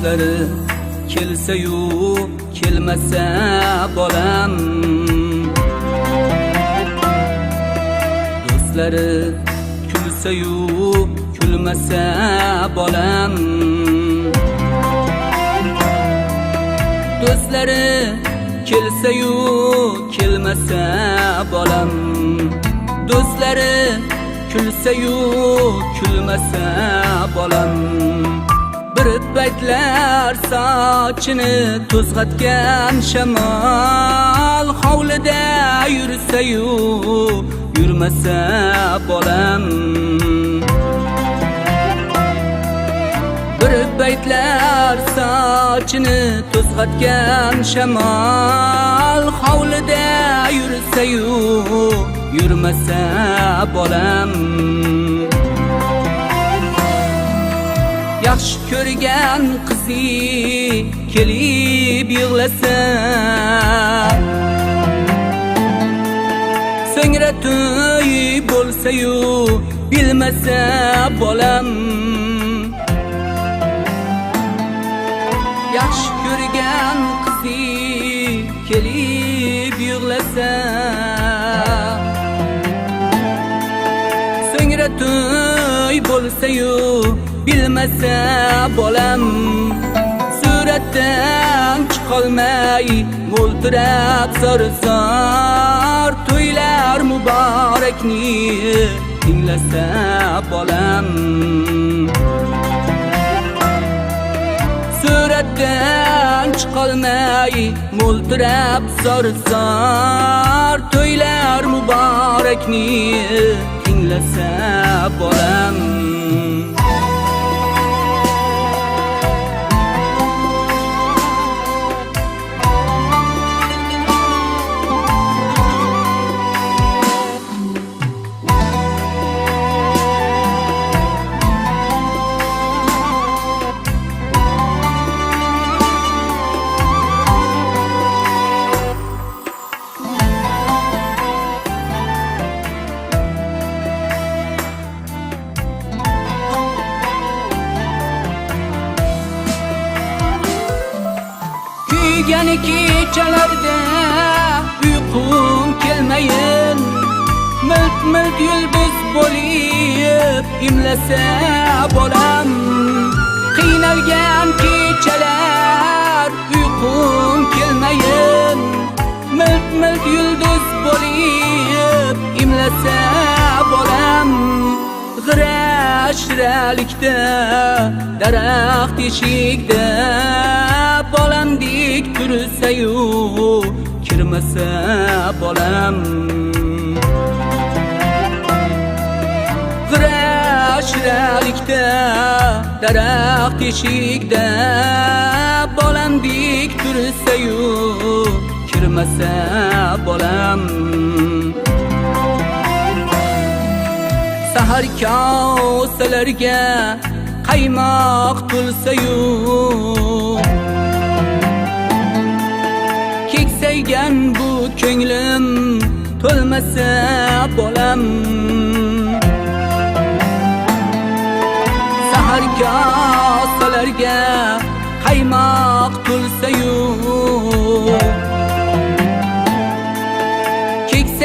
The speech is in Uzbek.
do'stlari kelsa-yu kelmasa bolam, do'stlari kulsa-yu kulmasa bolam, do'stlari kelsa-yu kelmasa bolam, do'stlari kulsa-yu kulmasa bolam. Bir paytlar sochini to'zg'atgan shamol hovlida yursa-yu yurmasa bolam, bir paytlar sochini to'zg'atgan shamol hovlida yursa-yu yurmasa bolam. Yaxshi ko'rgan qizi kelib yig'lasa, so'ngra to'y bo'lsa-yu bilmasa bolam, yaxshi ko'rgan qizi kelib yig'lasa, so'ngra to'y bo'lsa-yu bilmasa bolam. Suratdan chiqolmay mo'ltirab zor-zor to'ylar muborakni tinglasa bolam. Suratdan chiqolmay mo'ltirab zor-zor to'ylar muborakni tinglasa bolam. Kuygan kechalarda uyqum kelmayin, milt-milt yulduz bo'lib imlasa bolam. Qiynalgan kechalar uyqum kelmayin, milt-milt yulduz bo'lib imlasa bolam. G'ira-shiralikda daraxt eshikda bolamdek tursa-yu kirmasa bolam. G'ira-shiralikda daraxt eshikda bolamdek tursa-yu kirmasa bolam. Sahar kosalarga qaymoq to'lsa-yu, keksaygan bu ko'nglim to'lmasa bolam.